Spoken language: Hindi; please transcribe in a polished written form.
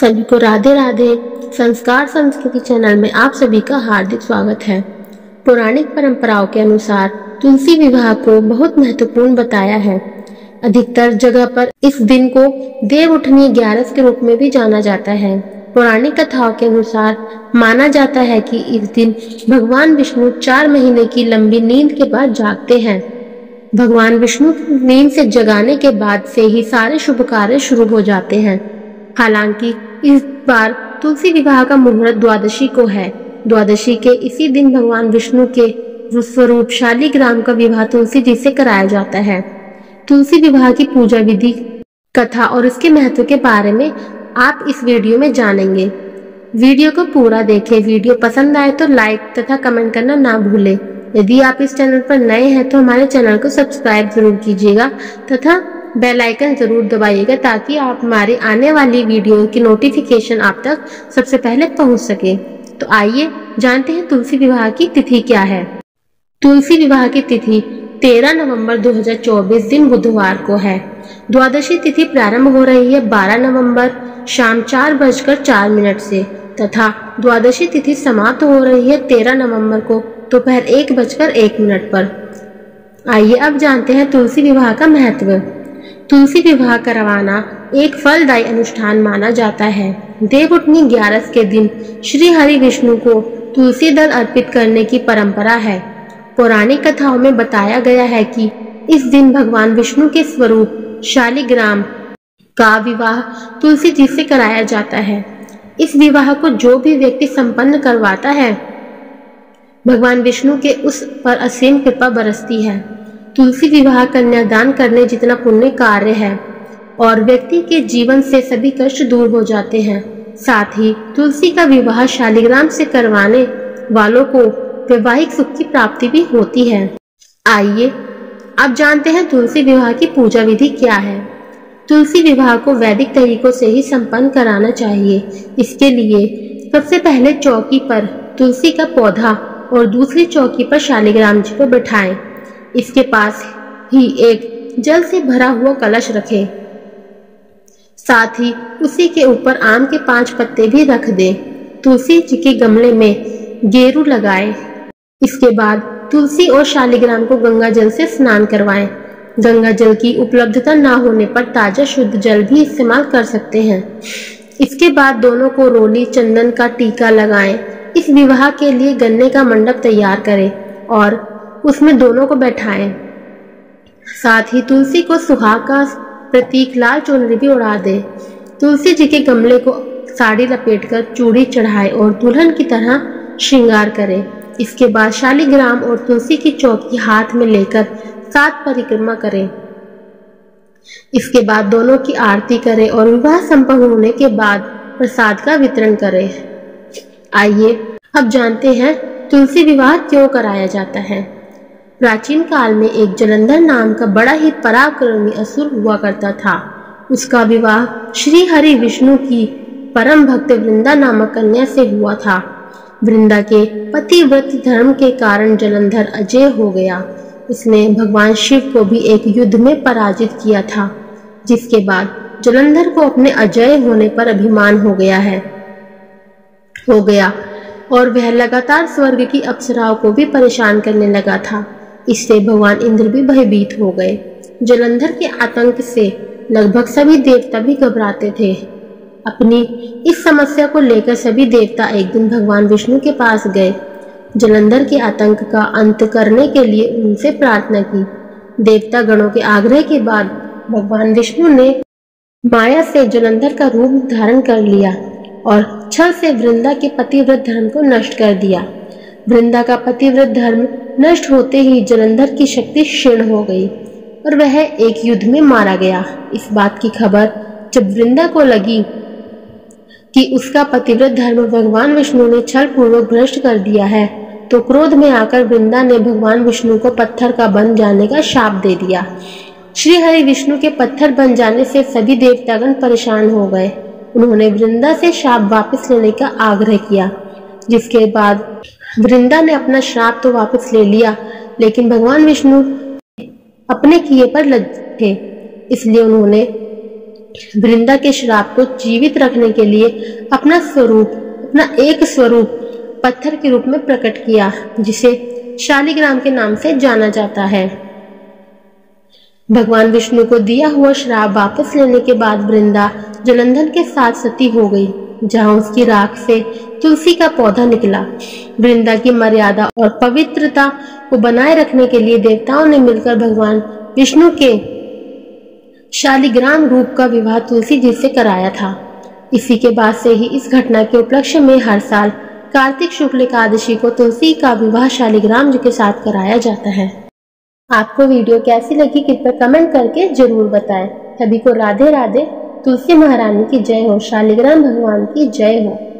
सभी को राधे राधे। संस्कार संस्कृति चैनल में आप सभी का हार्दिक स्वागत है। पौराणिक परंपराओं के अनुसार तुलसी विवाह को बहुत महत्वपूर्ण बताया है। अधिकतर जगह पर इस दिन को देव उठनी 11 के रूप में भी जाना जाता है। पौराणिक कथाओं के अनुसार माना जाता है कि इस दिन भगवान विष्णु 4 महीने की लंबी नींद के बाद जागते हैं। भगवान विष्णु नींद से जगाने के बाद से ही सारे शुभ कार्य शुरू हो जाते हैं। हालांकि इस बार तुलसी विवाह का मुहूर्त द्वादशी को है। द्वादशी के इसी दिन भगवान विष्णु के स्वरूप शालिग्राम का विवाह तुलसी जी से कराया जाता है। तुलसी विवाह की पूजा विधि, कथा और इसके महत्व के बारे में आप इस वीडियो में जानेंगे। वीडियो को पूरा देखें। वीडियो पसंद आए तो लाइक तथा कमेंट करना ना भूलें। यदि आप इस चैनल पर नए हैं तो हमारे चैनल को सब्सक्राइब जरूर कीजिएगा तथा बेल आइकन जरूर दबाइएगा ताकि आप हमारे आने वाली वीडियो की नोटिफिकेशन आप तक सबसे पहले पहुंच सके। तो आइए जानते हैं तुलसी विवाह की तिथि क्या है। तुलसी विवाह की तिथि 13 नवंबर 2024 दिन बुधवार को है। द्वादशी तिथि प्रारंभ हो रही है 12 नवंबर शाम 4:04 से तथा द्वादशी तिथि समाप्त हो रही है 13 नवंबर को दोपहर 1:01 पर। आइए अब जानते हैं तुलसी विवाह का महत्व। तुलसी विवाह करवाना एक फलदायी अनुष्ठान माना जाता है। देवउठनी 11 के दिन श्री हरि विष्णु को तुलसी दल अर्पित करने की परंपरा है। पौराणिक कथाओं में बताया गया है कि इस दिन भगवान विष्णु के स्वरूप शालिग्राम का विवाह तुलसी जी से कराया जाता है। इस विवाह को जो भी व्यक्ति संपन्न करवाता है, भगवान विष्णु के उस पर असीम कृपा बरसती है। तुलसी विवाह कन्यादान करने जितना पुण्य कार्य है और व्यक्ति के जीवन से सभी कष्ट दूर हो जाते हैं। साथ ही तुलसी का विवाह शालिग्राम से करवाने वालों को वैवाहिक सुख की प्राप्ति भी होती है। आइए अब जानते हैं तुलसी विवाह की पूजा विधि क्या है। तुलसी विवाह को वैदिक तरीकों से ही संपन्न कराना चाहिए। इसके लिए सबसे पहले चौकी पर तुलसी का पौधा और दूसरी चौकी पर शालिग्राम जी को बिठाएं। इसके पास ही एक जल से भरा हुआ कलश रखें। साथ ही उसी के ऊपर आम के 5 पत्ते भी रख दें। तुलसी जी के गमले में गेरू लगाएं। इसके बाद तुलसी और शालिग्राम को गंगा जल से स्नान करवाएं। गंगा जल की उपलब्धता न होने पर ताजा शुद्ध जल भी इस्तेमाल कर सकते हैं। इसके बाद दोनों को रोली चंदन का टीका लगाएं। इस विवाह के लिए गन्ने का मंडप तैयार करें और उसमें दोनों को बैठाएं। साथ ही तुलसी को सुहाग का प्रतीक लाल चुनरी भी उड़ा दे। तुलसी जी के गमले को साड़ी लपेटकर चूड़ी चढ़ाए और दुल्हन की तरह श्रृंगार करें। इसके बाद शालिग्राम और तुलसी की चौकी हाथ में लेकर 7 परिक्रमा करें। इसके बाद दोनों की आरती करें और विवाह संपन्न होने के बाद प्रसाद का वितरण करें। आइए अब जानते हैं तुलसी विवाह क्यों कराया जाता है। प्राचीन काल में एक जलंधर नाम का बड़ा ही पराक्रमी असुर हुआ करता था। उसका विवाह श्री हरि विष्णु की परम भक्त वृंदा नामक कन्या से हुआ था। वृंदा के पतिव्रत धर्म के कारण जलंधर अजय हो गया। उसने भगवान शिव को भी एक युद्ध में पराजित किया था, जिसके बाद जलंधर को अपने अजय होने पर अभिमान हो गया और वह लगातार स्वर्ग की अप्सराओं को भी परेशान करने लगा था। इससे भगवान इंद्र भी भयभीत हो गए। जलंधर के आतंक से लगभग सभी देवता भी घबराते थे। अपनी इस समस्या को लेकर सभी देवता एक दिन भगवान विष्णु के पास गए। जलंधर के आतंक का अंत करने के लिए उनसे प्रार्थना की। देवता गणों के आग्रह के बाद भगवान विष्णु ने माया से जलंधर का रूप धारण कर लिया और छल से वृंदा के पतिव्रत धर्म को नष्ट कर दिया। वृंदा का पतिव्रत धर्म नष्ट होते ही जलंधर की शक्ति क्षीण हो गई और वह एक युद्ध में मारा गया। इस बात की खबर जब वृंदा को लगी कि उसका पतिव्रत धर्म भगवान विष्णु ने छल पूर्वक भ्रष्ट कर दिया है, तो क्रोध में आकर वृंदा ने भगवान विष्णु को पत्थर का बन जाने का शाप दे दिया। श्री हरि विष्णु के पत्थर बन जाने से सभी देवतागण परेशान हो गए। उन्होंने वृंदा से शाप वापस लेने का आग्रह किया, जिसके बाद वृंदा ने अपना श्राप तो वापस ले लिया, लेकिन भगवान विष्णु अपने किए पर लज्जित थे। इसलिए उन्होंने वृंदा के श्राप को जीवित रखने के लिए अपना एक स्वरूप पत्थर के रूप में प्रकट किया, जिसे शालिग्राम के नाम से जाना जाता है। भगवान विष्णु को दिया हुआ श्राप वापस लेने के बाद वृंदा जलंधर के साथ सती हो गई, जहां उसकी राख से तुलसी का पौधा निकला। वृंदा की मर्यादा और पवित्रता को बनाए रखने के लिए देवताओं ने मिलकर भगवान विष्णु के शालिग्राम रूप का विवाह तुलसी जी से कराया था। इसी के बाद से ही इस घटना के उपलक्ष्य में हर साल कार्तिक शुक्ल एकादशी को तुलसी का विवाह शालिग्राम जी के साथ कराया जाता है। आपको वीडियो कैसी लगी कृपया कमेंट करके जरूर बताएं। सभी को राधे राधे। तुलसी महारानी की जय हो। शालिग्राम भगवान की जय हो।